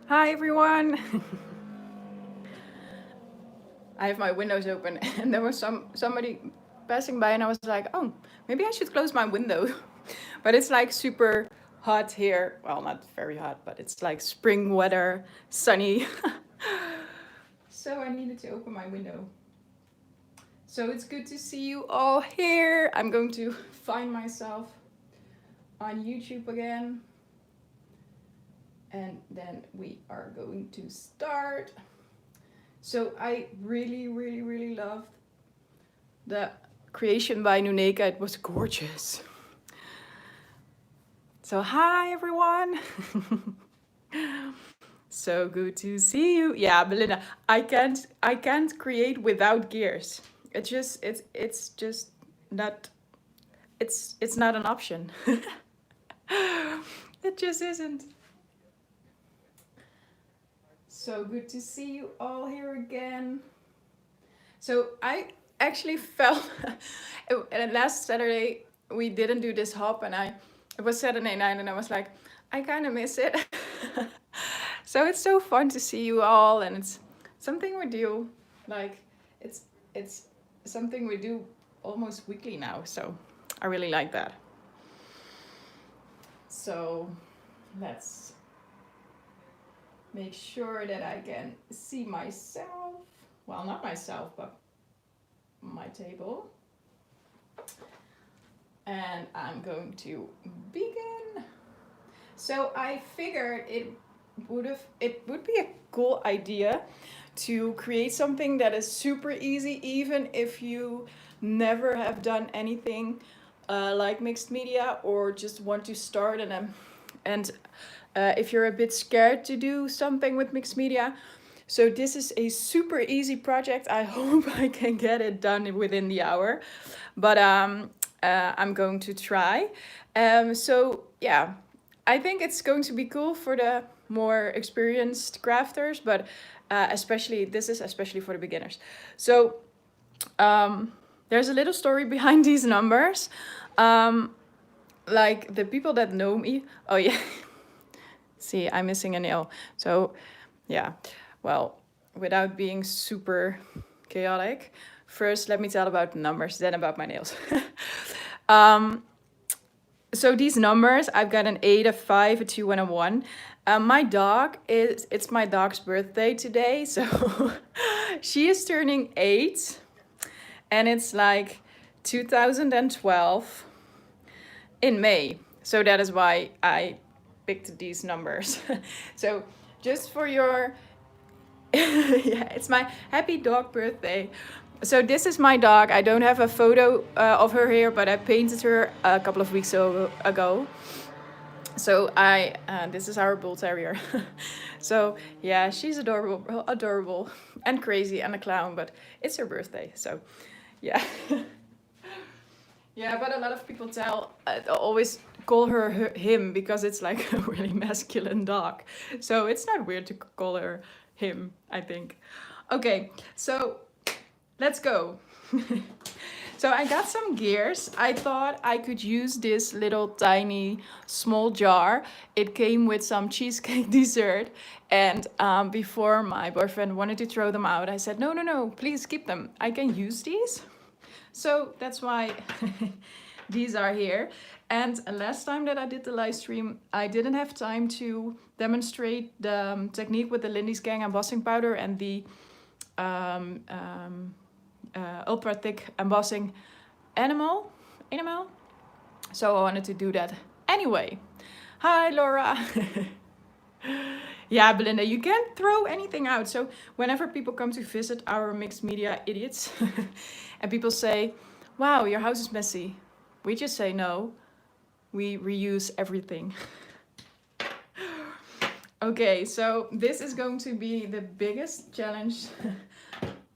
Hi everyone. I have my windows open and there was somebody passing by and I was like, oh, maybe I should close my window. But it's like super hot here. Well, not very hot, but it's like spring weather, sunny. So I needed to open my window. So it's good to see you all here. I'm going to find myself on YouTube again. And then we are going to start. So I really loved the creation by Nuneka. It was gorgeous. So hi everyone. So good to see you. Yeah, Belinda, I can't create without gears. It's just not it's not an option. It just isn't. So good to see you all here again. So I actually felt last Saturday we didn't do this hop, and it was Saturday night, and I was like, I kind of miss it. So it's so fun to see you all, and it's something we do like it's something we do almost weekly now. So I really like that. So let's make sure that I can see myself. Well, not myself, but my table. And I'm going to begin. So I figured it would be a cool idea to create something that is super easy, even if you never have done anything like mixed media or just want to start. And if you're a bit scared to do something with mixed media, so this is a super easy project. I hope I can get it done within the hour, but I'm going to try. So yeah, I think it's going to be cool for the more experienced crafters, but this is especially for the beginners. So there's a little story behind these numbers. Like the people that know me, oh yeah, see, I'm missing a nail. So yeah, well, without being super chaotic, first let me tell about the numbers, then about my nails. um, so these numbers, I've got an 8, a 5, a 2, and a 1. It's my dog's birthday today, so she is turning 8, and it's like 2012 in May. So that is why I picked these numbers. So just for your yeah, it's my happy dog birthday. So this is my dog. I don't have a photo of her here, but I painted her a couple of weeks ago. So this is our bull terrier. So yeah, she's adorable and crazy and a clown, but it's her birthday. So yeah. Yeah, but a lot of people always call her him because it's like a really masculine dog. So it's not weird to call her him, I think. Okay, so let's go. So I got some gears. I thought I could use this little tiny small jar. It came with some cheesecake dessert. And before my boyfriend wanted to throw them out, I said, no, please keep them. I can use these. So that's why these are here. And last time that I did the live stream, I didn't have time to demonstrate the technique with the Lindy's Gang embossing powder and the ultra thick embossing enamel. So I wanted to do that anyway. Hi, Laura. Yeah, Belinda, you can't throw anything out. So whenever people come to visit our mixed media idiots and people say, wow, your house is messy, we just say no, we reuse everything. Okay, so this is going to be the biggest challenge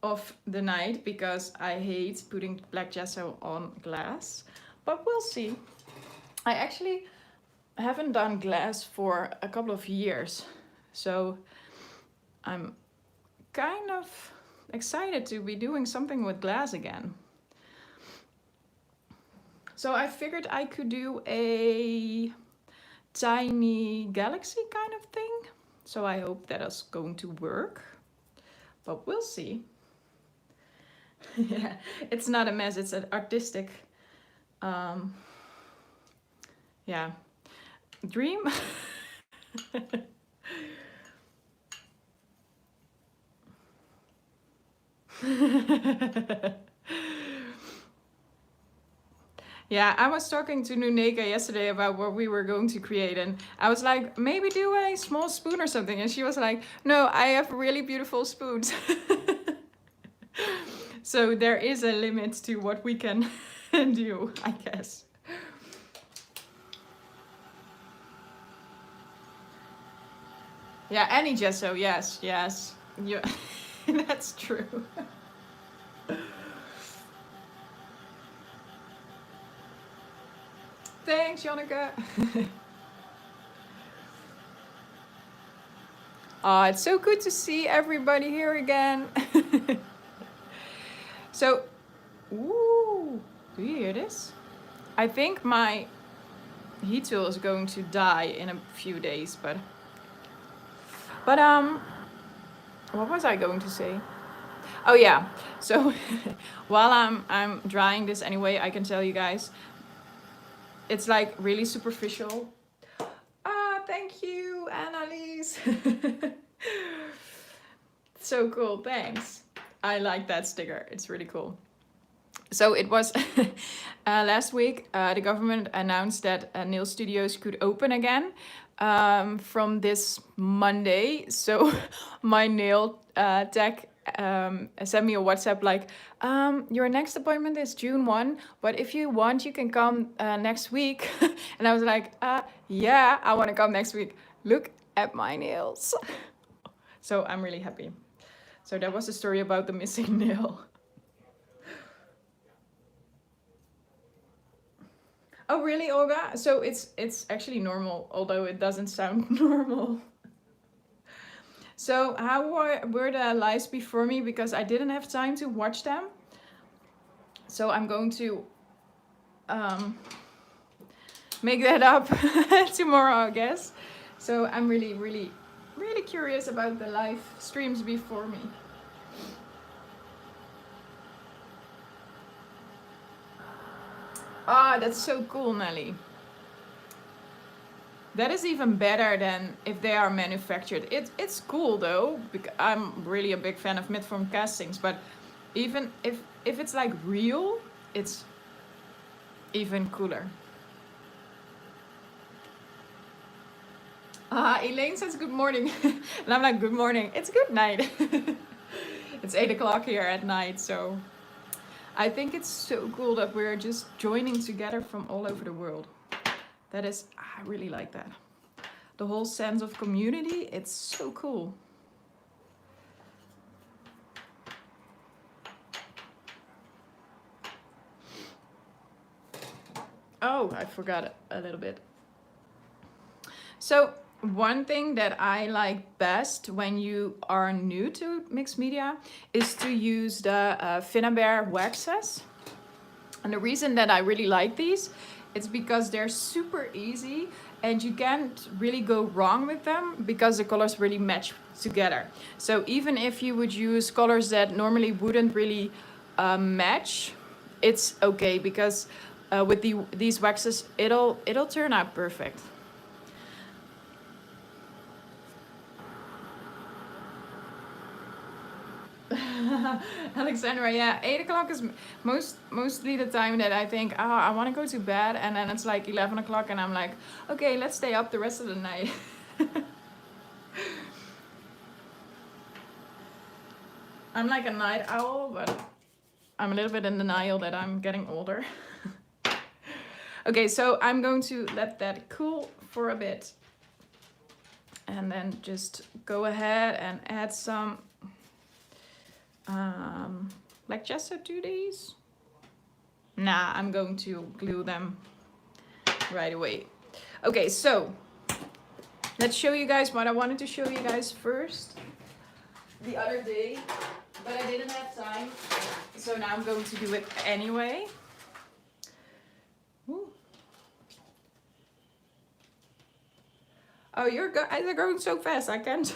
of the night because I hate putting black gesso on glass, but we'll see. I actually haven't done glass for a couple of years, so I'm kind of excited to be doing something with glass again. So I figured I could do a tiny galaxy kind of thing. So I hope that is going to work, but we'll see. Yeah, it's not a mess, it's an artistic, yeah, dream. Yeah, I was talking to Nuneka yesterday about what we were going to create, and I was like, maybe do a small spoon or something, and she was like, no, I have really beautiful spoons. So there is a limit to what we can do, I guess. Yeah, any gesso, yes, yes. Yeah, that's true. Thanks, Janneke. Oh, it's so good to see everybody here again. So, ooh, do you hear this? I think my heat tool is going to die in a few days, but what was I going to say? Oh yeah, so while I'm drying this anyway, I can tell you guys, it's like really superficial. Ah, thank you, Annalise. So cool, thanks. I like that sticker, it's really cool. So it was last week, the government announced that nail studios could open again from this Monday. So my nail tech sent me a WhatsApp like, your next appointment is June 1, but if you want, you can come next week. And I was like, yeah, I want to come next week. Look at my nails. So I'm really happy. So that was the story about the missing nail. Oh really, Olga? So it's actually normal, although it doesn't sound normal. So how were the lives before me? Because I didn't have time to watch them. So I'm going to make that up tomorrow, I guess. So I'm really, really, really curious about the live streams before me. Ah, that's so cool, Nelly. That is even better than if they are manufactured. It's cool though, because I'm really a big fan of mid-form castings, but even if it's like real, it's even cooler. Elaine says good morning. And I'm like, good morning. It's good night. It's 8 o'clock here at night, so I think it's so cool that we're just joining together from all over the world. That is, I really like that. The whole sense of community, it's so cool. Oh, I forgot a little bit. So one thing that I like best when you are new to mixed media is to use the Finnabair waxes. And the reason that I really like these, it's because they're super easy and you can't really go wrong with them because the colors really match together. So even if you would use colors that normally wouldn't really match, it's okay because with these waxes, it'll turn out perfect. Alexandra, yeah, 8 o'clock is mostly the time that I think, oh, I want to go to bed, and then it's like 11 o'clock and I'm like, okay, let's stay up the rest of the night. I'm like a night owl, but I'm a little bit in denial that I'm getting older. Okay, so I'm going to let that cool for a bit and then just go ahead and add some like gesso to these. Nah, I'm going to glue them right away. Okay, so let's show you guys what I wanted to show you guys first the other day, but I didn't have time, so now I'm going to do it anyway. Ooh. Oh, guys are going so fast. I can't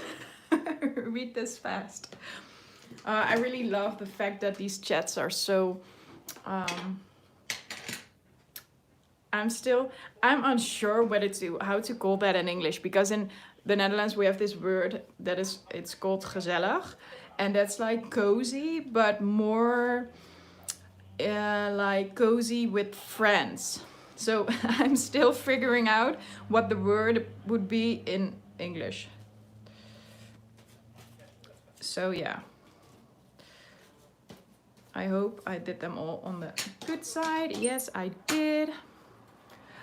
read this fast. I really love the fact that these chats are so... I'm unsure how to call that in English, because in the Netherlands we have this word it's called gezellig, and that's like cozy, but more like cozy with friends. So I'm still figuring out what the word would be in English. So yeah. I hope I did them all on the good side. Yes, I did.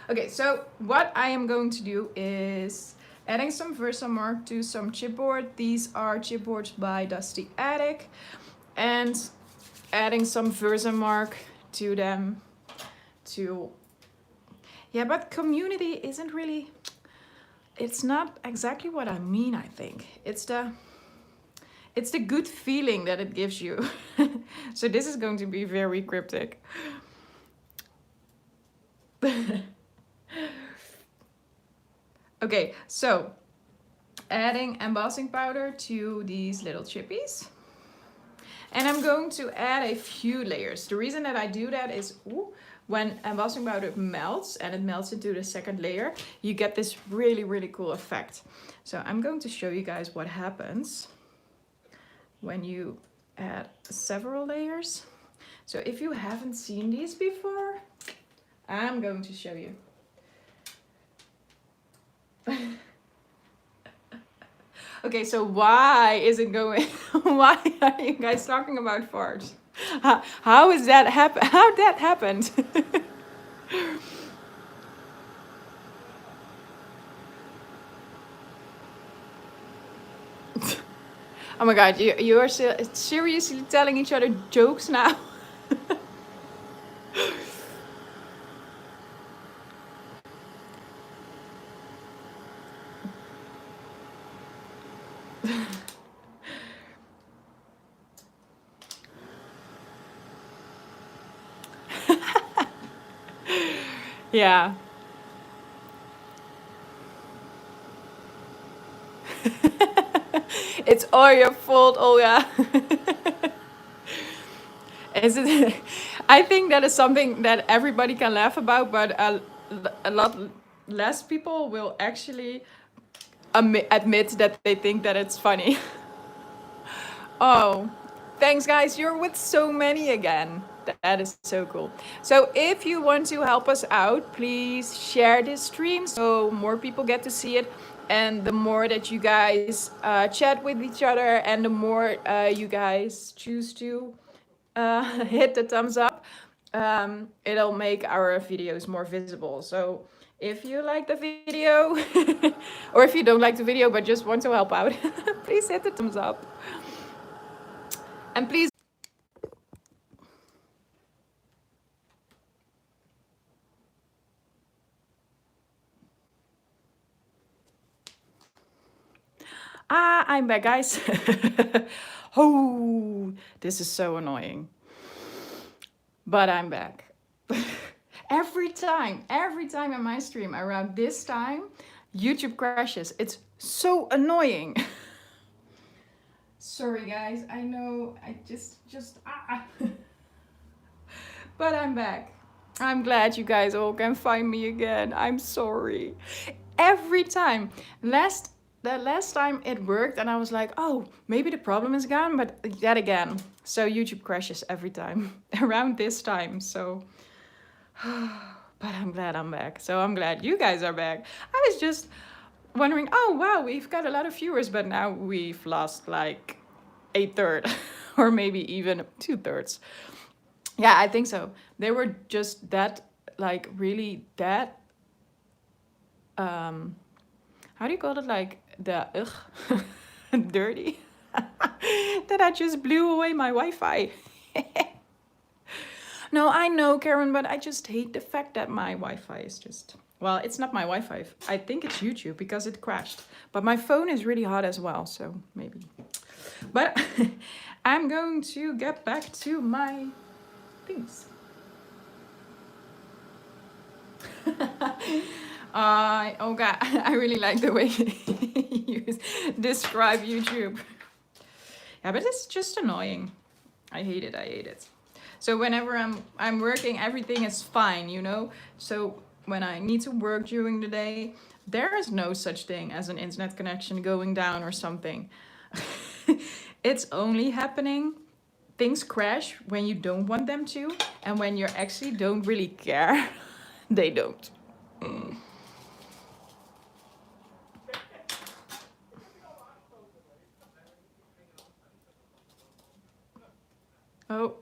Okay, so what I am going to do is adding some Versamark to some chipboard. These are chipboards by Dusty Attic, and adding some Versamark to them to... Yeah, but community isn't really... It's not exactly what I mean, I think. It's the good feeling that it gives you. So this is going to be very cryptic. Okay, so adding embossing powder to these little chippies. And I'm going to add a few layers. The reason that I do that is when embossing powder melts and it melts into the second layer, you get this really, really cool effect. So I'm going to show you guys what happens when you add several layers. So if you haven't seen these before, I'm going to show you. Okay, so why is it going? Why are you guys talking about farts? How is that happen? How that happened? Oh my god, you are seriously telling each other jokes now? Yeah. It's all your fault, Olga. Is it? I think that is something that everybody can laugh about, but a lot less people will actually admit that they think that it's funny. Oh, thanks guys, you're with so many again. That is so cool. So if you want to help us out, please share this stream so more people get to see it. And the more that you guys chat with each other, and the more you guys choose to hit the thumbs up, it'll make our videos more visible. So if you like the video, or if you don't like the video but just want to help out, please hit the thumbs up. And please... I'm back, guys. Oh, this is so annoying. But I'm back. Every time in my stream around this time, YouTube crashes. It's so annoying. Sorry guys, I know, I just But I'm back. I'm glad you guys all can find me again. I'm sorry. Every time. The last time it worked and I was like, oh, maybe the problem is gone, but yet again. So YouTube crashes every time around this time. So, but I'm glad I'm back. So I'm glad you guys are back. I was just wondering, oh wow, we've got a lot of viewers, but now we've lost like 1/3 or maybe even 2/3. Yeah, I think so. They were just that, like really that, how do you call it? Like the dirty that I just blew away my Wi-Fi. No, I know, Karen, but I just hate the fact that my Wi-Fi is just... Well, it's not my Wi-Fi. I think it's YouTube because it crashed. But my phone is really hot as well, so maybe. But I'm going to get back to my things. Olga, I really like the way you describe YouTube. Yeah, but it's just annoying. I hate it. I hate it. So whenever I'm working, everything is fine, you know. So when I need to work during the day, there is no such thing as an internet connection going down or something. It's only happening. Things crash when you don't want them to, and when you actually don't really care, they don't. Oh,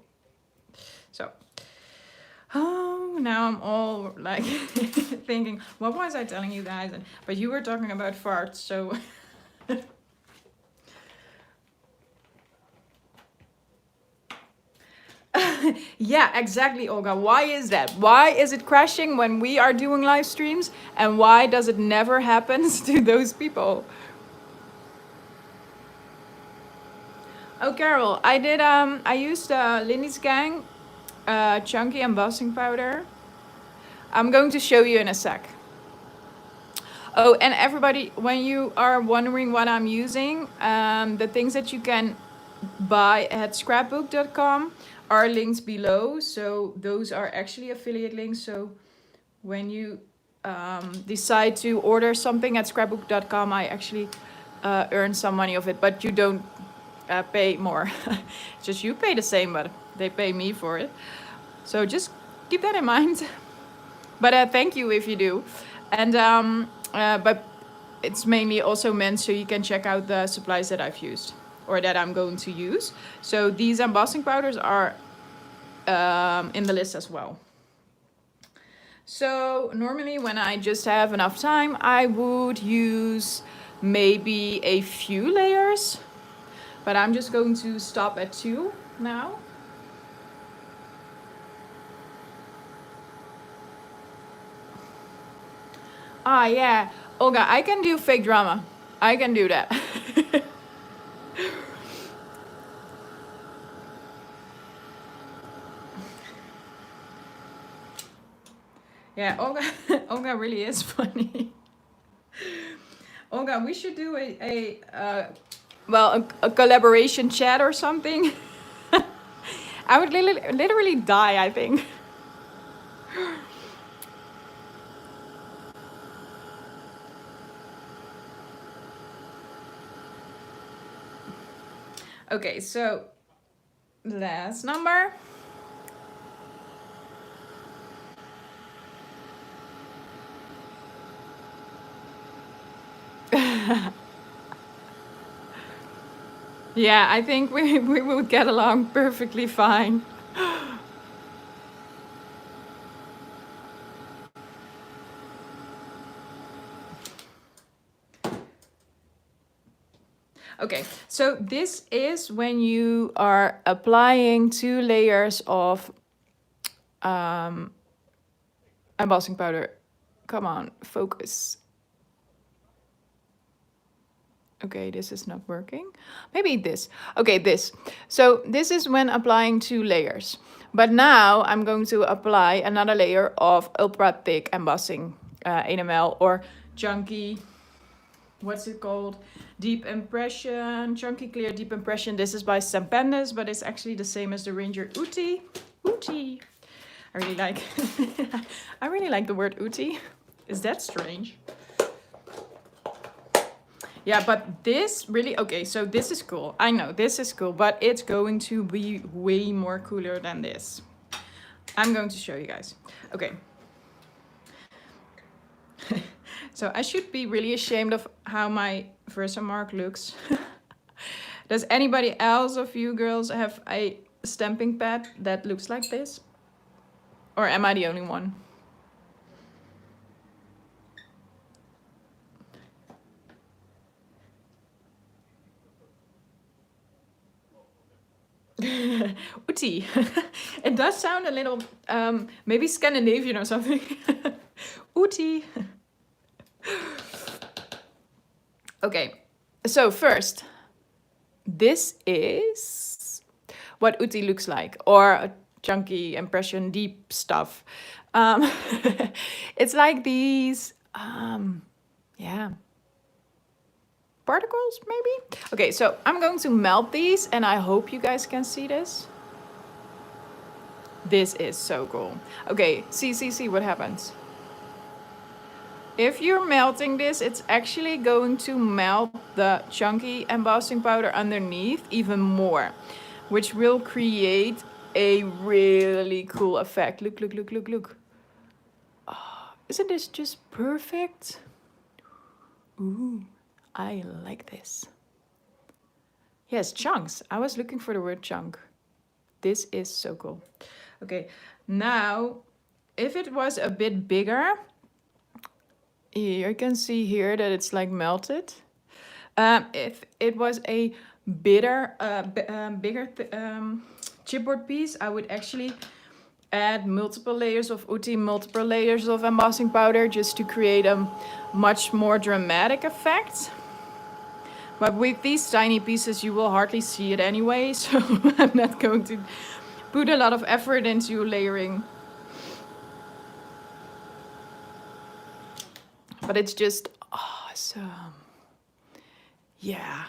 so. Oh, now I'm all like thinking, what was I telling you guys? But you were talking about farts, so. Yeah, exactly, Olga. Why is that? Why is it crashing when we are doing live streams? And why does it never happen to those people? Oh, Carol, I used Lindy's Gang chunky embossing powder. I'm going to show you in a sec. Oh, and everybody, when you are wondering what I'm using, the things that you can buy at scrapbook.com are linked below. So those are actually affiliate links. So when you decide to order something at scrapbook.com, I actually earn some money of it, but you don't pay more. Just you pay the same, but they pay me for it. So just keep that in mind. But thank you if you do. And but it's mainly also meant so you can check out the supplies that I've used or that I'm going to use. So these embossing powders are in the list as well. So normally when I just have enough time, I would use maybe a few layers, but I'm just going to stop at 2 now. Ah, yeah. Olga, I can do fake drama. I can do that. Yeah, Olga, Olga really is funny. Olga, we should do a collaboration chat or something. I would literally die, I think. Okay, so last number. Yeah, I think we would get along perfectly fine. Okay, so this is when you are applying 2 layers of embossing powder. Come on, focus. Okay, this is not working. Maybe this. Okay, this. So this is when applying 2 layers. But now I'm going to apply another layer of ultra thick embossing 8 ml or chunky, what's it called? Deep impression, chunky clear deep impression. This is by Stampendes, but it's actually the same as the Ranger Uti. Uti. I really like the word Uti. Is that strange? Yeah, but this really, okay, so this is cool. I know, this is cool, but it's going to be way more cooler than this. I'm going to show you guys. Okay. So I should be really ashamed of how my Versamark looks. Does anybody else of you girls have a stamping pad that looks like this? Or am I the only one? Uti. It does sound a little, maybe Scandinavian or something. Uti. Okay, so first, this is what Uti looks like, or a chunky impression, deep stuff. It's like these yeah, particles maybe. Okay, so I'm going to melt these, and I hope you guys can see this. This is so cool. Okay, see what happens. If you're melting this, it's actually going to melt the chunky embossing powder underneath even more, which will create a really cool effect. Look, look, look, look, look. Oh, isn't this just perfect? Ooh, I like this. Yes, chunks. I was looking for the word chunk. This is so cool. Okay, now, if it was a bit bigger, you can see here that it's like melted. If it was a bigger chipboard piece, I would actually add multiple layers of uti, multiple layers of embossing powder, just to create a much more dramatic effect. But with these tiny pieces, you will hardly see it anyway, so I'm not going to put a lot of effort into layering. But it's just awesome. Yeah.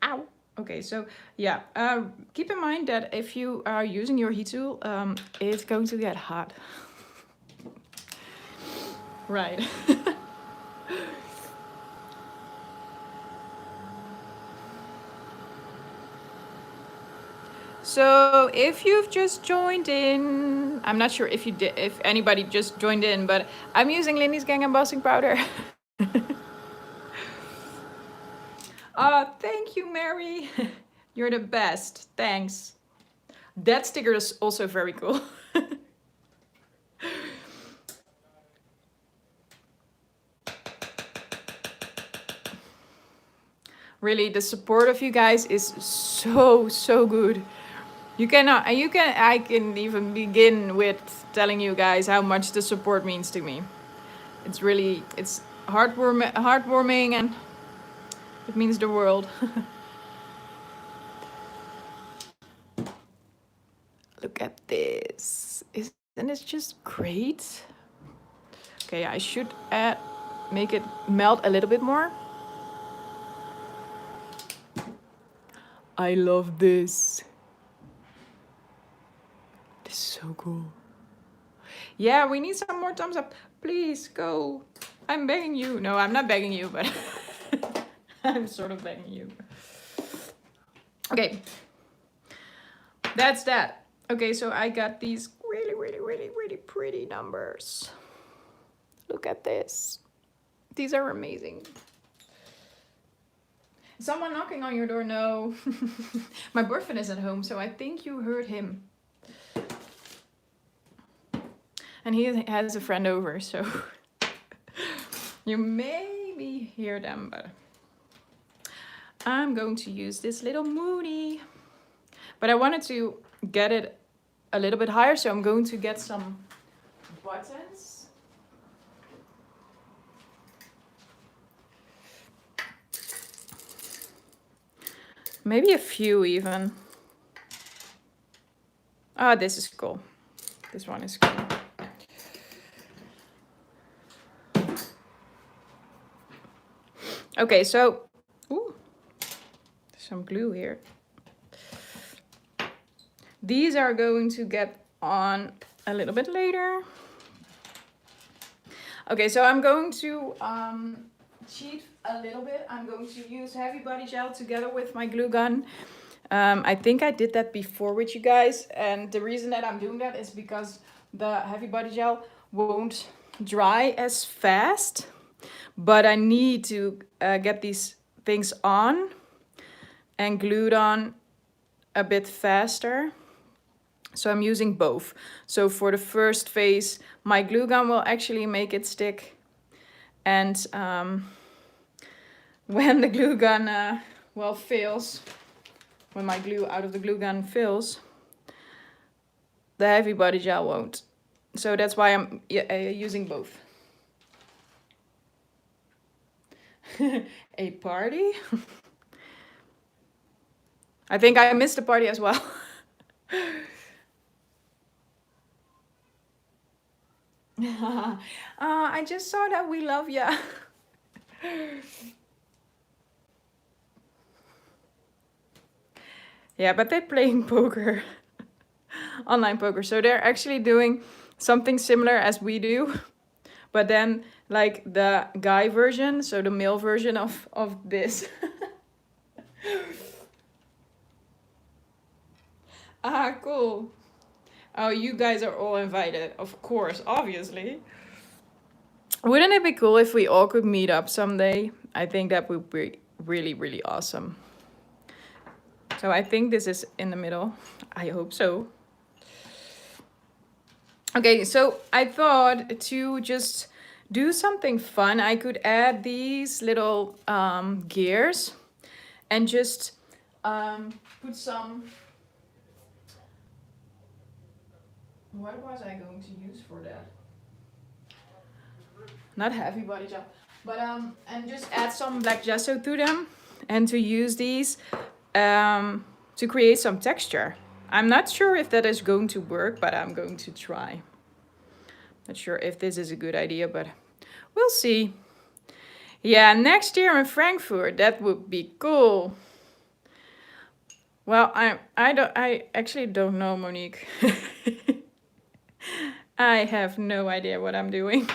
Ow. Okay, so yeah, keep in mind that if you are using your heat tool, it's going to get hot. Right. So if you've just joined in, I'm not sure if you did, if anybody just joined in, but I'm using Lindy's Gang embossing powder. Thank you, Mary. You're the best. Thanks. That sticker is also very cool. Really, the support of you guys is so good. I can even begin with telling you guys how much the support means to me. It's really, it's heartwarming, and it means the world. Look at this. Isn't it just great? Okay, I should make it melt a little bit more. I love this. This is so cool. Yeah, we need some more thumbs up. Please go. I'm begging you. No, I'm not begging you, but I'm sort of begging you. Okay. That's that. Okay, so I got these really pretty numbers. Look at this. These are amazing. Someone knocking on your door? No. My boyfriend is at home, so I think you heard him. And he has a friend over, so you maybe hear them, but I'm going to use this little Moody. But I wanted to get it a little bit higher, so I'm going to get some buttons. Maybe a few even. Ah, this is cool. This one is cool. Okay, so some glue here. These are going to get on a little bit later. Okay, so I'm going to cheat a little bit. I'm going to use heavy body gel together with my glue gun. I think I did that before with you guys, and the reason that I'm doing that is because the heavy body gel won't dry as fast, but I need to get these things on and glued on a bit faster. So I'm using both. So for the first phase, my glue gun will actually make it stick. And when the glue gun fails, when my glue out of the glue gun fails, the heavy body gel won't. So that's why I'm using both. A party? I think I missed the party as well. I just saw that. We love ya. Yeah, but they're playing poker. Online poker. So they're actually doing something similar as we do. But then like the guy version, so the male version of this. Ah, cool. Oh, you guys are all invited, of course, obviously. Wouldn't it be cool if we all could meet up someday? I think that would be really, really awesome. So I think this is in the middle. I hope so. Okay, so I thought to just do something fun, I could add these little gears and just put some... What was I going to use for that? Not heavy body gel, but and just add some black gesso to them and to use these to create some texture. I'm not sure if that is going to work, but I'm going to try. Not sure if this is a good idea, but we'll see. Yeah, next year in Frankfurt, that would be cool. Well, I actually don't know, Monique. I have no idea what I'm doing.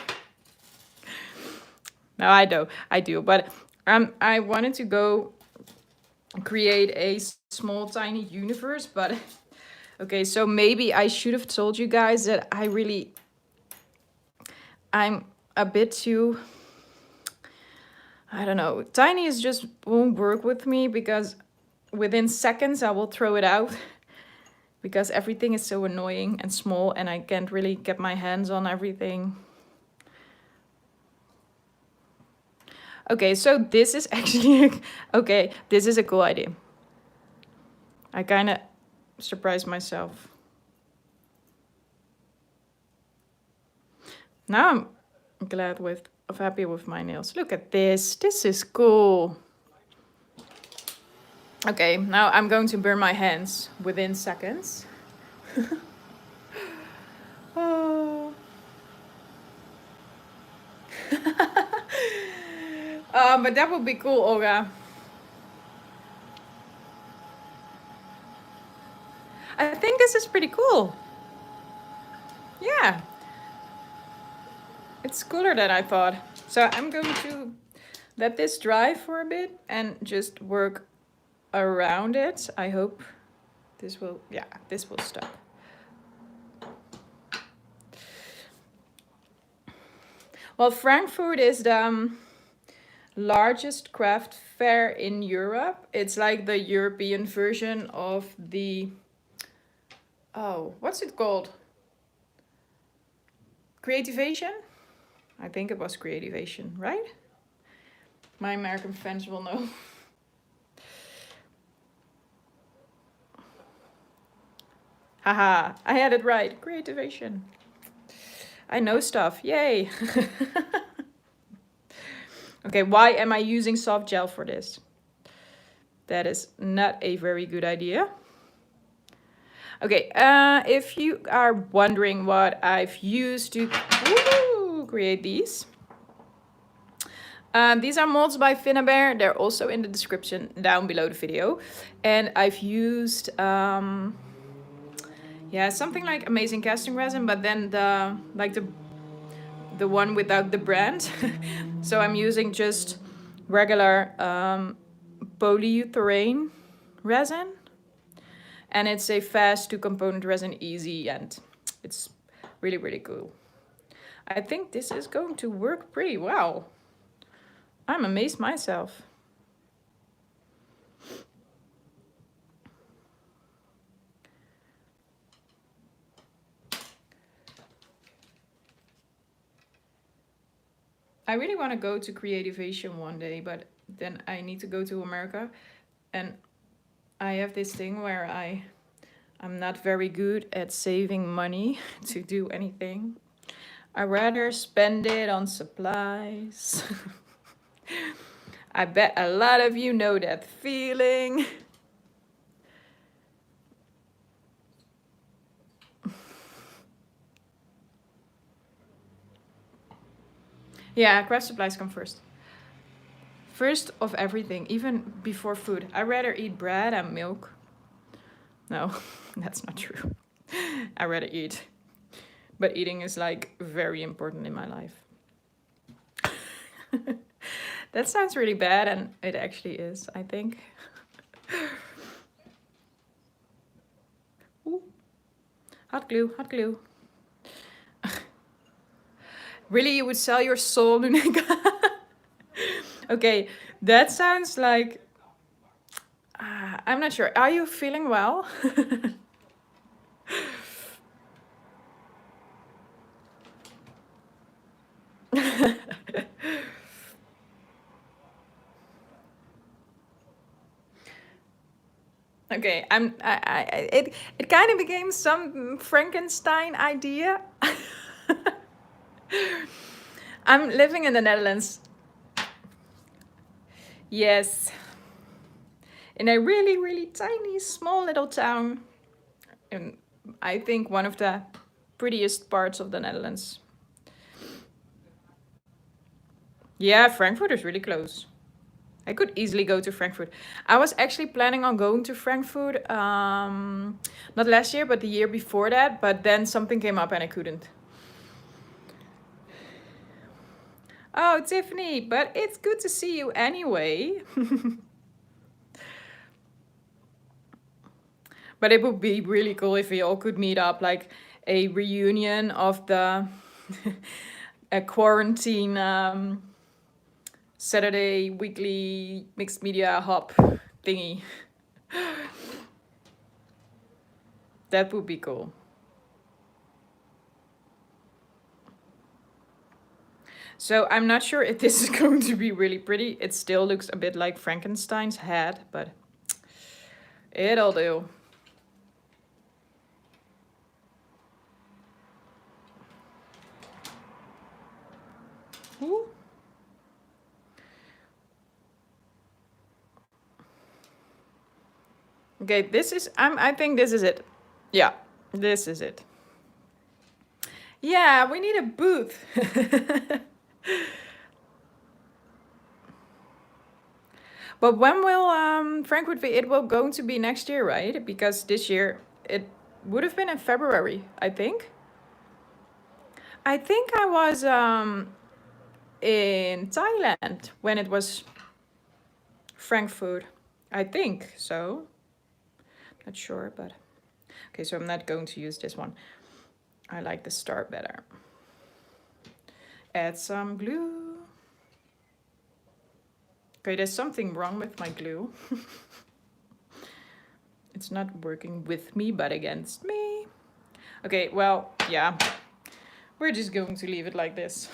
No, I do, but I wanted to go create a small tiny universe, but okay, so maybe I should have told you guys that I'm a bit too, I don't know, tiny is just won't work with me because within seconds I will throw it out because everything is so annoying and small and I can't really get my hands on everything. Okay, so this is actually, okay, this is a cool idea. I kind of surprised myself. Now I'm happy with my nails. Look at this. This is cool. Okay, now I'm going to burn my hands within seconds. Oh. But that would be cool, Olga. I think this is pretty cool. Yeah. It's cooler than I thought. So I'm going to let this dry for a bit and just work around it. I hope this will, yeah, this will stop. Well, Frankfurt is the largest craft fair in Europe. It's like the European version of the, oh, what's it called? Creativation? I think it was Creativation, right? My American fans will know. Haha, I had it right. Creativation. I know stuff. Yay. Okay, why am I using soft gel for this? That is not a very good idea. Okay, if you are wondering what I've used to create these are molds by Finnabair. They're also in the description down below the video. And I've used, yeah, something like Amazing Casting Resin, but then the one without the brand. So I'm using just regular polyurethane resin. And it's a fast two-component resin, easy, and it's really, really cool. I think this is going to work pretty well. I'm amazed myself. I really want to go to Creativation one day, but then I need to go to America. And I have this thing where I'm not very good at saving money to do anything. I'd rather spend it on supplies. I bet a lot of you know that feeling. Yeah, craft supplies come first. First of everything, even before food. I'd rather eat bread and milk. No, that's not true. I'd rather eat. But eating is like very important in my life. That sounds really bad, and it actually is, I think. Ooh. Hot glue, hot glue. Really, you would sell your soul, Luneka? Okay, that sounds like... I'm not sure. Are you feeling well? Okay, it kind of became some Frankenstein idea. I'm living in the Netherlands. Yes. In a really, really tiny, small little town. In, I think, one of the prettiest parts of the Netherlands. Yeah, Frankfurt is really close. I could easily go to Frankfurt. I was actually planning on going to Frankfurt, not last year, but the year before that. But then something came up and I couldn't. Oh, Tiffany, but it's good to see you anyway. But it would be really cool if we all could meet up, like a reunion of the a quarantine Saturday weekly mixed media hop thingy. That would be cool. So I'm not sure if this is going to be really pretty. It still looks a bit like Frankenstein's head, but it'll do. Ooh. Okay, this is, I think this is it. Yeah, this is it. Yeah, we need a booth. But when will Frankfurt be? It will going to be next year, right? Because this year it would have been in February, I think. I think I was in Thailand when it was Frankfurt. I think so. Not sure, but okay, so I'm not going to use this one. I like the star better. Add some glue. Okay, there's something wrong with my glue. It's not working with me, but against me. Okay, well, yeah. We're just going to leave it like this.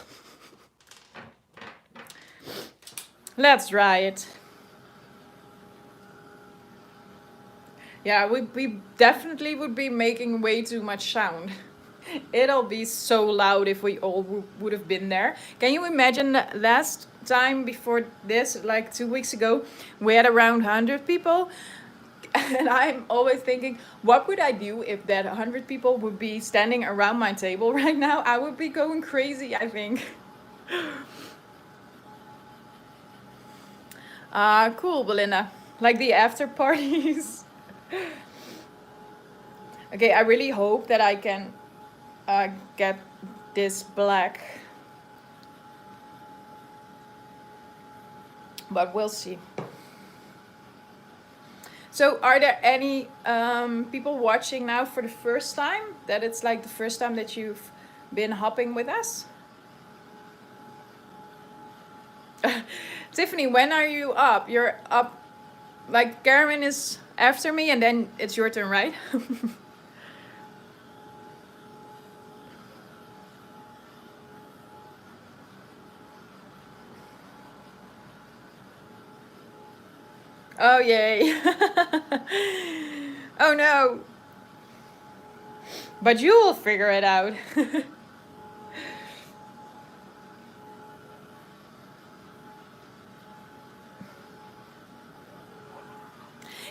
Let's try it. Yeah, we definitely would be making way too much sound. It'll be so loud if we all would have been there. Can you imagine last time before this, like 2 weeks ago, we had around 100 people? And I'm always thinking, what would I do if that 100 people would be standing around my table right now? I would be going crazy, I think. Cool, Belinda. Like the after parties. Okay, I really hope that I can get this black. But we'll see. So are there any people watching now for the first time? That it's like the first time that you've been hopping with us? Tiffany, when are you up? You're up, like Karen is after me and then it's your turn, right? Oh, yay. Oh, no. But you will figure it out.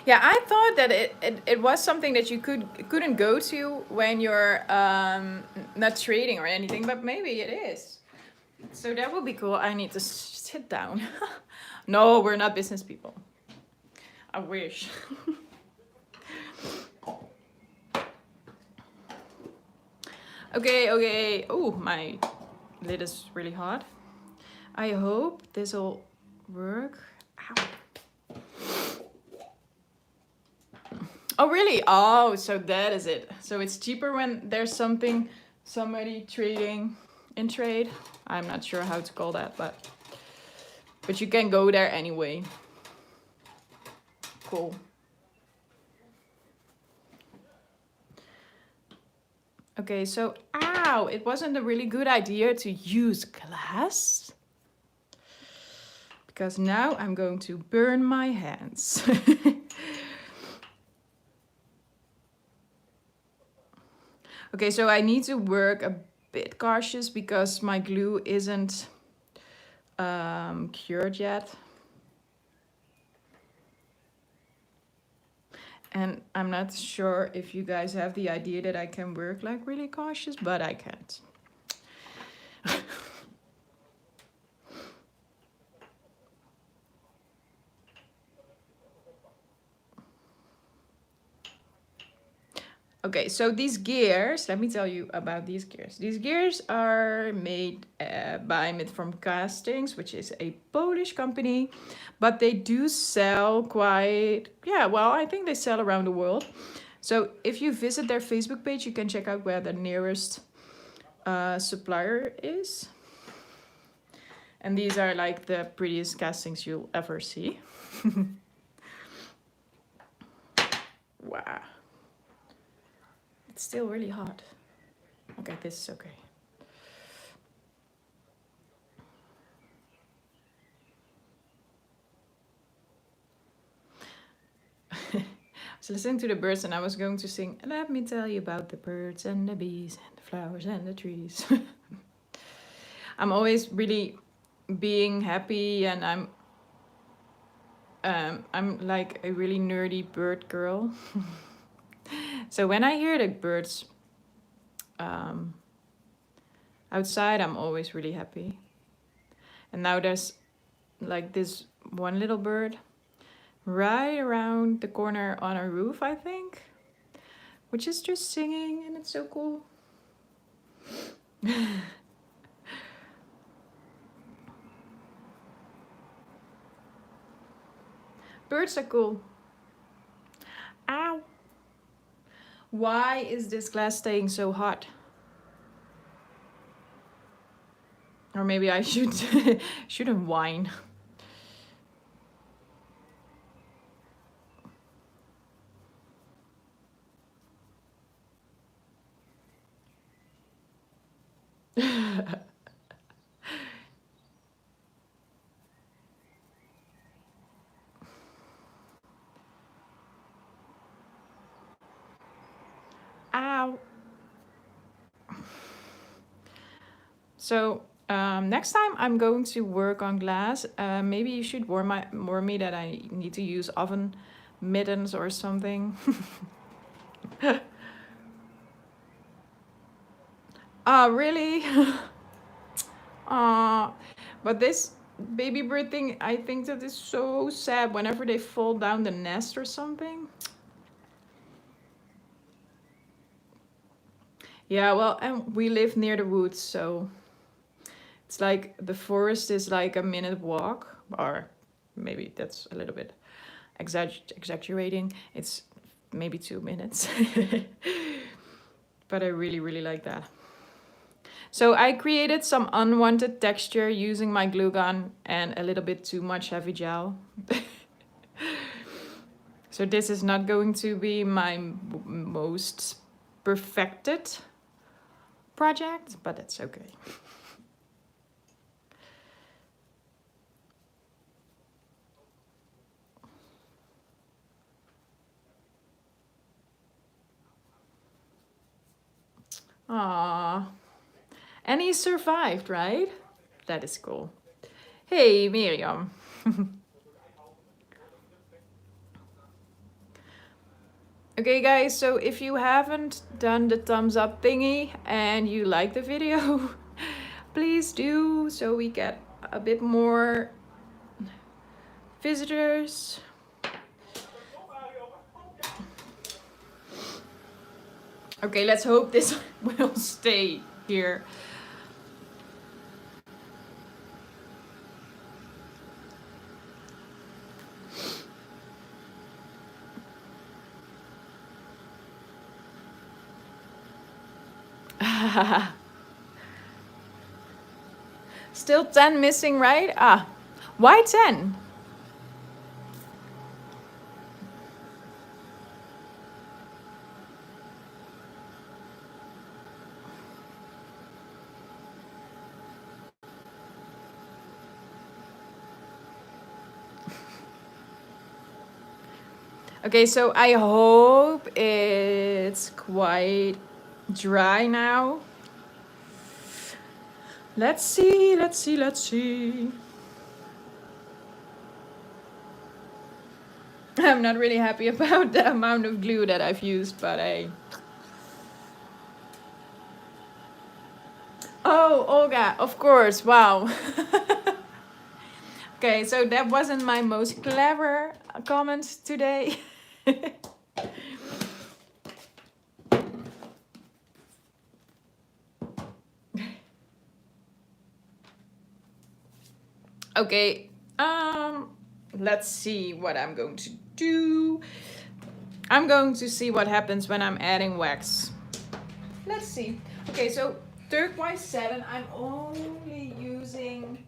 Yeah, I thought that it was something that you couldn't go to when you're not trading or anything, but maybe it is. So that would be cool. I need to sit down. No, we're not business people. I wish. Okay. Oh, my lid is really hot. I hope this will work. Ow. Oh, really? Oh, so that is it. So it's cheaper when there's somebody trading in trade. I'm not sure how to call that, but you can go there anyway. Cool. Okay, so ow, it wasn't a really good idea to use glass, because now I'm going to burn my hands. Okay, so I need to work a bit cautious because my glue isn't cured yet. And I'm not sure if you guys have the idea that I can work like really cautious, but I can't. Okay, so these gears, let me tell you about these gears. These gears are made by Mid from Castings, which is a Polish company, but they do sell quite, yeah, well, I think they sell around the world. So if you visit their Facebook page, you can check out where the nearest supplier is. And these are like the prettiest castings you'll ever see. Wow. It's still really hot. Okay, this is okay. I was listening to the birds and I was going to sing, let me tell you about the birds and the bees and the flowers and the trees. I'm always really being happy, and I'm like a really nerdy bird girl. So when I hear the birds outside, I'm always really happy. And now there's like this one little bird right around the corner on a roof, I think, which is just singing, and it's so cool. Birds are cool. Ow. Why is this glass staying so hot? Or maybe I shouldn't whine. Ow. So next time I'm going to work on glass, maybe you should warn me that I need to use oven mittens or something. Oh, really? But this baby bird thing, I think that is so sad whenever they fall down the nest or something. Yeah, well, and we live near the woods, so it's like the forest is like a minute walk, or maybe that's a little bit exaggerating. It's maybe 2 minutes. But I really, really like that. So I created some unwanted texture using my glue gun and a little bit too much heavy gel. So this is not going to be my most perfected project, but it's okay. Aww. And he survived, right? That is cool. Hey, Miriam. Okay, guys, so if you haven't done the thumbs up thingy and you like the video, Please do, so we get a bit more visitors. Okay, let's hope this will stay here. Still 10 missing, right? Ah, why 10? Okay, so I hope it's quite dry now. Let's see, let's see, let's see. I'm not really happy about the amount of glue that I've used, but Oh, Olga, of course, wow. Okay, so that wasn't my most clever comment today. Okay, let's see what I'm going to do. I'm going to see what happens when I'm adding wax. Let's see. Okay, so turquoise satin, I'm only using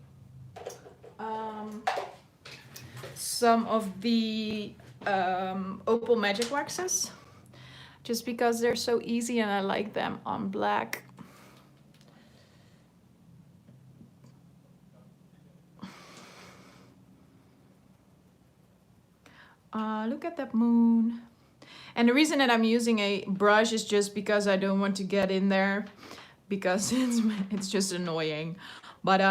some of the opal magic waxes, just because they're so easy and I like them on black. Look at that moon. And the reason that I'm using a brush is just because I don't want to get in there, because it's just annoying. But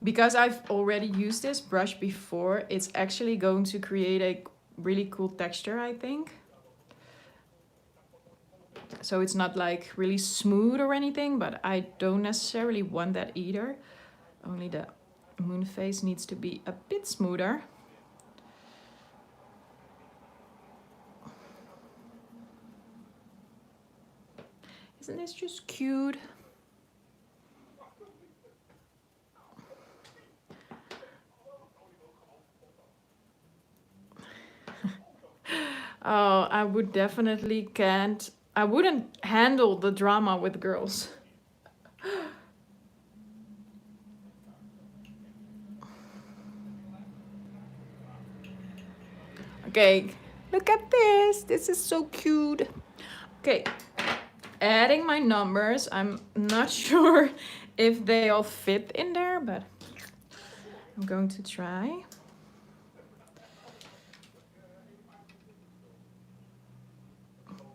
because I've already used this brush before, it's actually going to create a really cool texture, I think. So it's not like really smooth or anything, but I don't necessarily want that either. Only the moon face needs to be a bit smoother. Isn't this just cute? Oh, I would definitely can't. I wouldn't handle the drama with girls. Okay, look at this. This is so cute. Okay, adding my numbers. I'm not sure if they all fit in there, but I'm going to try.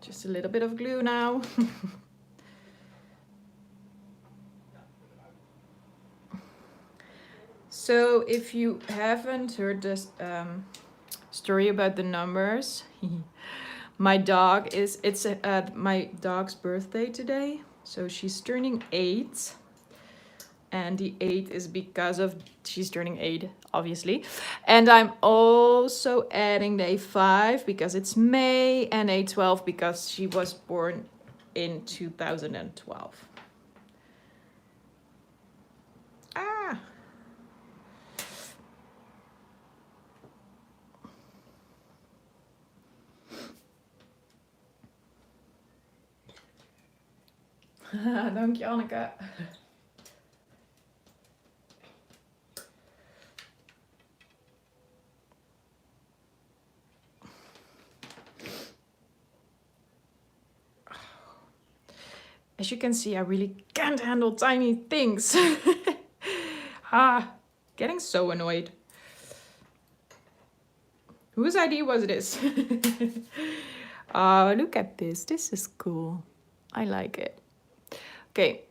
Just a little bit of glue now. So if you haven't heard this story about the numbers, my dog is, it's my dog's birthday today. So she's turning 8. And the 8 is because of she's turning 8, obviously. And I'm also adding the 5 because it's May, and a 12 because she was born in 2012. Ah. Dank je, Anneke. As you can see, I really can't handle tiny things. Getting so annoyed. Whose idea was this? Oh, look at this. This is cool. I like it. Okay.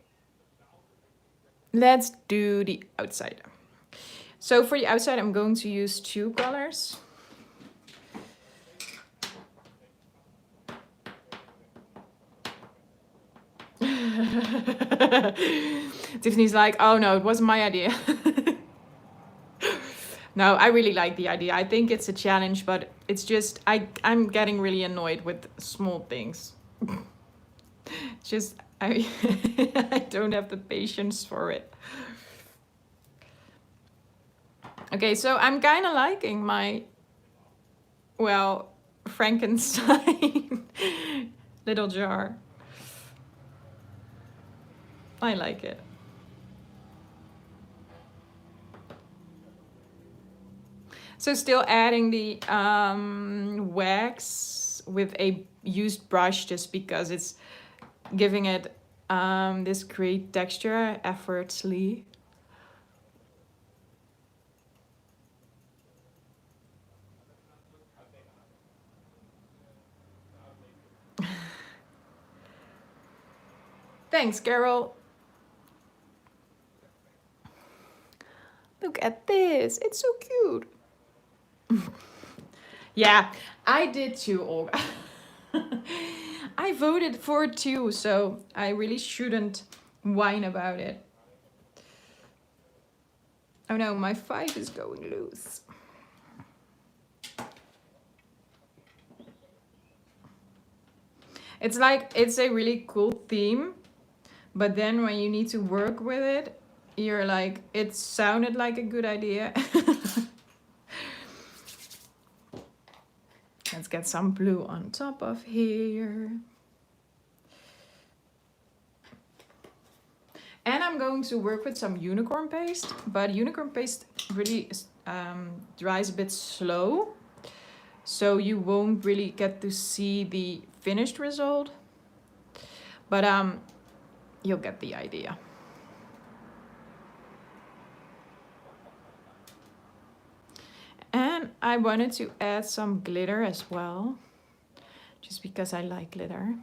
Let's do the outside. So for the outside, I'm going to use 2 colors. Tiffany's like, oh no, it wasn't my idea. No, I really like the idea. I think it's a challenge, but it's just, I'm getting really annoyed with small things. Just, I, I don't have the patience for it. Okay, so I'm kind of liking my, well, Frankenstein little jar. I like it. So still adding the wax with a used brush just because it's giving it this great texture effortlessly. Thanks, Carol. Look at this. It's so cute. Yeah, I did too, Olga. I voted for it too, so I really shouldn't whine about it. Oh no, my 5 is going loose. It's like, it's a really cool theme, but then when you need to work with it, you're like, it sounded like a good idea. Let's get some blue on top of here. And I'm going to work with some unicorn paste, but unicorn paste really dries a bit slow. So you won't really get to see the finished result, but you'll get the idea. And I wanted to add some glitter as well, just because I like glitter.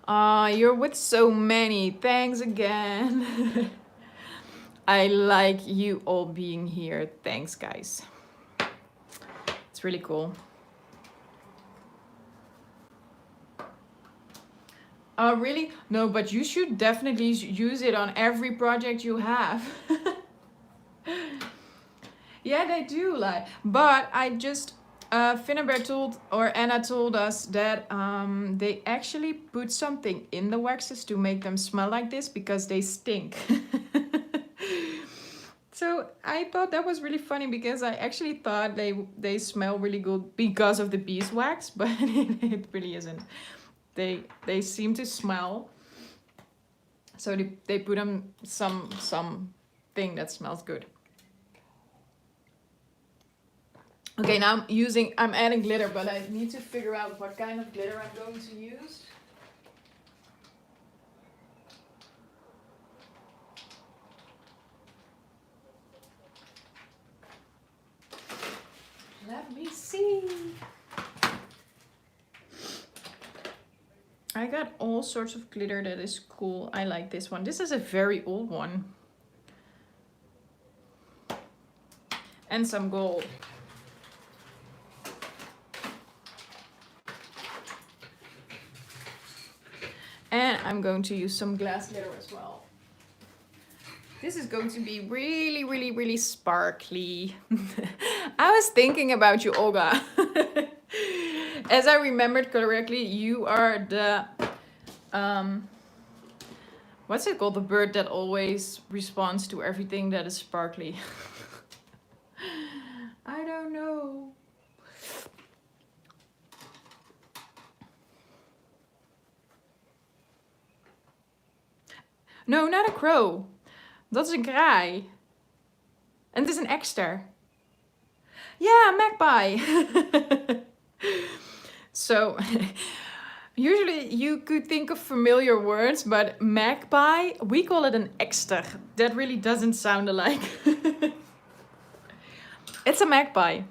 You're with so many. Thanks again. I like you all being here. Thanks, guys. It's really cool. Oh, really? No, but you should definitely use it on every project you have. Yeah, they do, like, but I just Finnebear told, or Anna told us that they actually put something in the waxes to make them smell like this because they stink. So I thought that was really funny because I actually thought they smell really good because of the beeswax, but it really isn't. They seem to smell, so they put on some thing that smells good. Okay, now I'm adding glitter, but I need to figure out what kind of glitter I'm going to use. Let me see. I got all sorts of glitter that is cool. I like this one. This is a very old one. And some gold. And I'm going to use some glass glitter as well. This is going to be really, really, really sparkly. I was thinking about you, Olga. As I remembered correctly, you are the, what's it called? The bird that always responds to everything that is sparkly. I don't know. No, not a crow. Dat is een kraai. En het is een ekster. Yeah, magpie. So, usually you could think of familiar words, but magpie, we call it an ekster. That really doesn't sound alike. It's a magpie.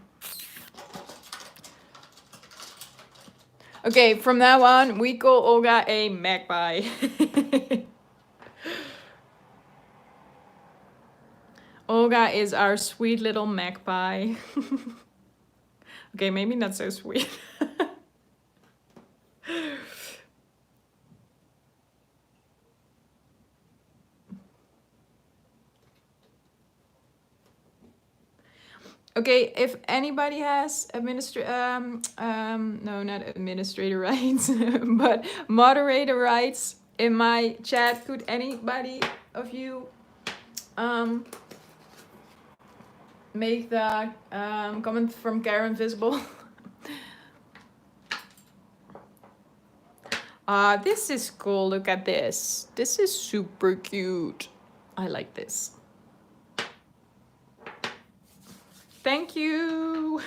Okay, from now on, we call Olga a magpie. Olga is our sweet little magpie. Okay, maybe not so sweet. Okay, if anybody has no, not administrator rights, but moderator rights in my chat, could anybody of you make the comment from Karen visible? This is cool. Look at this. This is super cute. I like this. Thank you.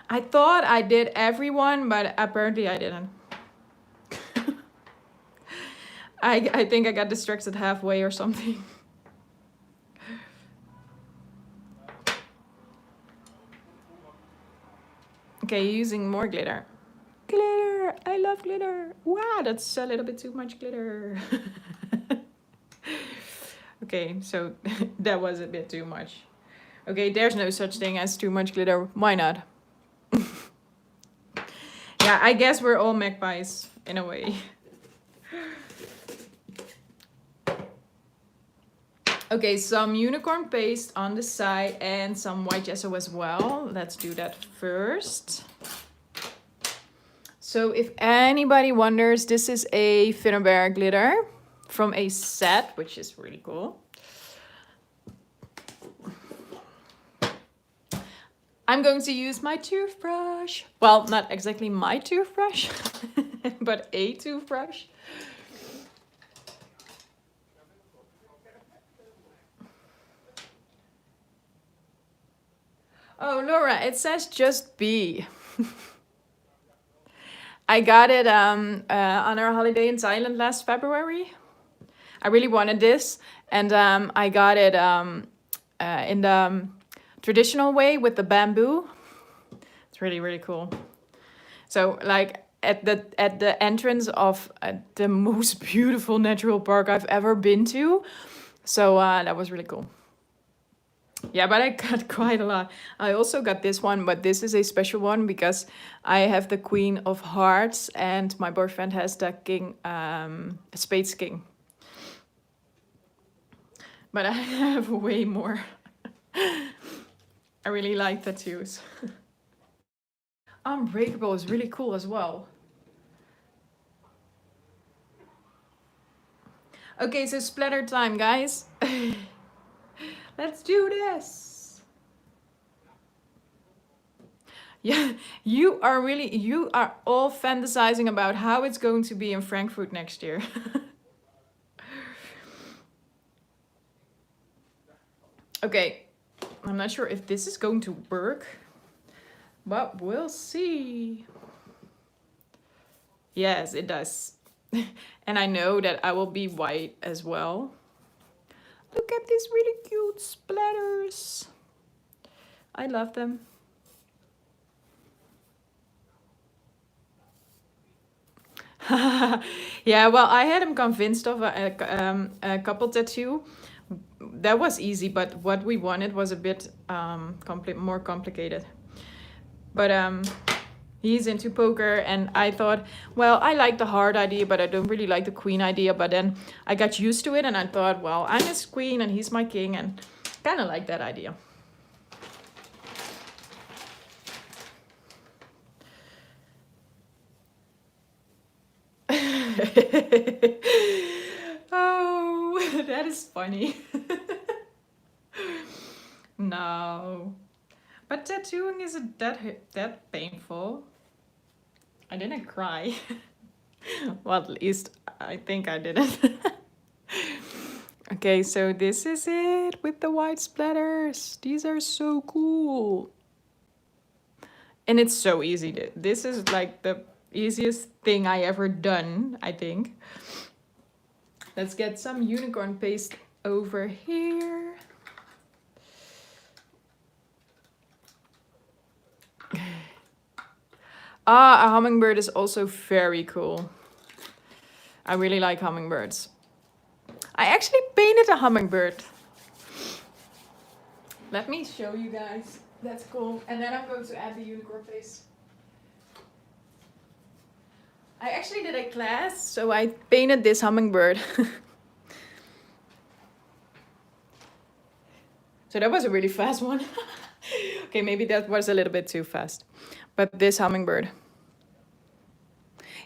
I thought I did everyone, but apparently I didn't. I think I got distracted halfway or something. Okay, using more glitter. Glitter! I love glitter! Wow, that's a little bit too much glitter. Okay, so that was a bit too much. Okay, there's no such thing as too much glitter. Why not? Yeah, I guess we're all magpies in a way. Okay, some unicorn paste on the side and some white gesso as well. Let's do that first. So if anybody wonders, this is a Finnebear glitter from a set, which is really cool. I'm going to use my toothbrush. Well, not exactly my toothbrush, but a toothbrush. Oh, Laura, it says just be. I got it on our holiday in Thailand last February. I really wanted this, and I got it in the traditional way with the bamboo. It's really, really cool. So like at the entrance of the most beautiful natural park I've ever been to. So that was really cool. Yeah, but I got quite a lot. I also got this one, but this is a special one because I have the Queen of Hearts and my boyfriend has the King, Spades King. But I have way more. I really like tattoos. Unbreakable is really cool as well. Okay, so splatter time, guys. Let's do this. Yeah, you are all fantasizing about how it's going to be in Frankfurt next year. Okay, I'm not sure if this is going to work, but we'll see. Yes, it does. And I know that I will be white as well. Look at these really cute splatters. I love them. Yeah, well, I had him convinced of a couple tattoo. That was easy, but what we wanted was a bit more complicated. But he's into poker, and I thought, well, I like the heart idea, but I don't really like the queen idea. But then I got used to it, and I thought, well, I'm his queen, and he's my king, and kind of like that idea. Oh, that is funny. No. But tattooing isn't that painful. I didn't cry. Well, at least I think I didn't. Okay, so this is it with the white splatters. These are so cool. And it's so easy. This is like the easiest thing I ever done, I think. Let's get some unicorn paste over here. A hummingbird is also very cool. I really like hummingbirds. I actually painted a hummingbird. Let me show you guys. That's cool. And then I'm going to add the unicorn face. I actually did a class, so I painted this hummingbird. So that was a really fast one. Okay, maybe that was a little bit too fast. But this hummingbird.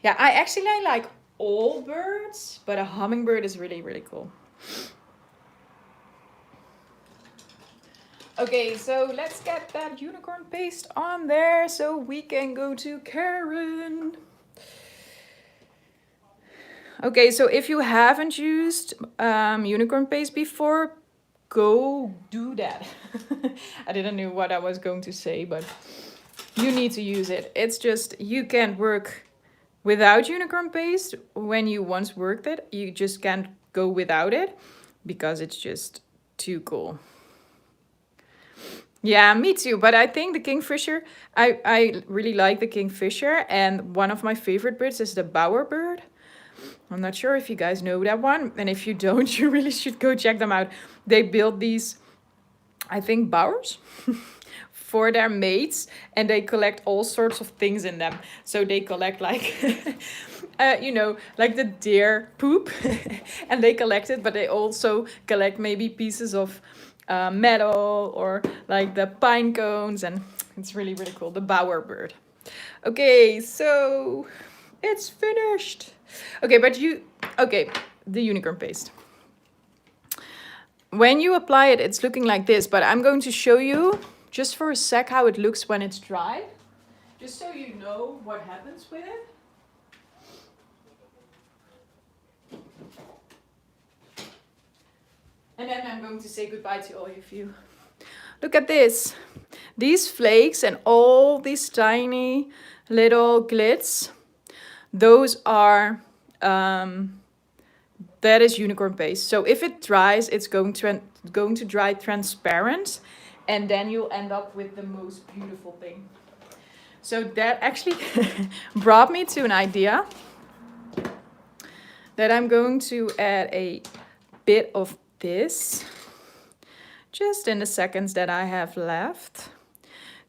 Yeah, I actually like all birds, but a hummingbird is really, really cool. Okay, so let's get that unicorn paste on there so we can go to Karen. Okay, so if you haven't used unicorn paste before, go do that. I didn't know what I was going to say, but you need to use it. It's just, you can't work without unicorn paste. When you once worked it, you just can't go without it because it's just too cool. Yeah, me too. But I think the kingfisher, I really like the kingfisher. And one of my favorite birds is the bowerbird. I'm not sure if you guys know that one. And if you don't, you really should go check them out. They build these, I think, bowers for their mates. And they collect all sorts of things in them. So they collect like, you know, like the deer poop. And they collect it, but they also collect maybe pieces of metal or like the pine cones, and it's really, really cool. The bowerbird. Okay, so it's finished. Okay, but the unicorn paste. When you apply it, it's looking like this, but I'm going to show you just for a sec how it looks when it's dry, just so you know what happens with it. And then I'm going to say goodbye to all of you. Look at this. These flakes and all these tiny little glits, those are, that is unicorn paste. So if it dries, it's going to dry transparent, and then you'll end up with the most beautiful thing. So that actually brought me to an idea that I'm going to add a bit of this just in the seconds that I have left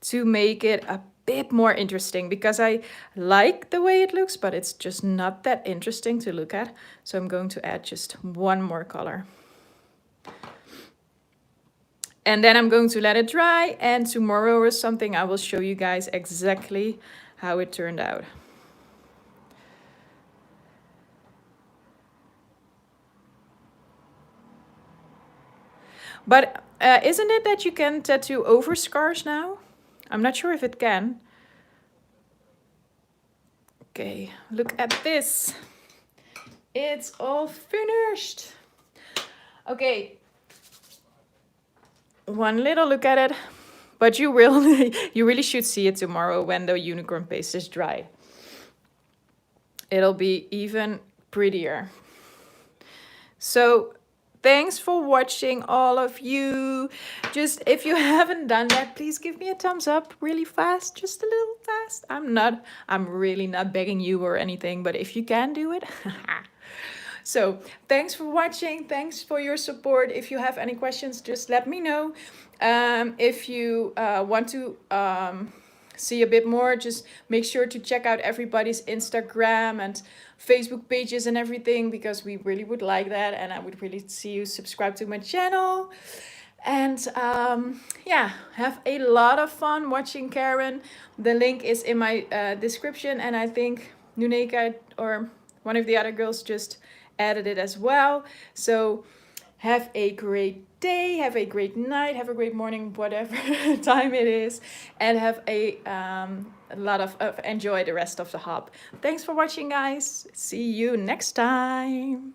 to make it a bit more interesting, because I like the way it looks, but it's just not that interesting to look at. So I'm going to add just one more color. And then I'm going to let it dry, and tomorrow or something I will show you guys exactly how it turned out. But isn't it that you can tattoo over scars now? I'm not sure if it can. Okay, look at this. It's all finished. Okay. One little look at it, but you really should see it tomorrow when the unicorn paste is dry. It'll be even prettier. So thanks for watching, all of you. Just, if you haven't done that, please give me a thumbs up really fast, just a little fast. I'm really not begging you or anything, but if you can do it. So thanks for watching. Thanks for your support. If you have any questions, just let me know. If you want to see a bit more, just make sure to check out everybody's Instagram and Facebook pages and everything, because we really would like that, and I would really see you subscribe to my channel. And yeah, have a lot of fun watching Karen. The link is in my description, and I think Nuneka or one of the other girls just added it as well. So have a great day, have a great night, have a great morning, whatever time it is, and have a lot of enjoy the rest of the hop. Thanks for watching, guys. See you next time.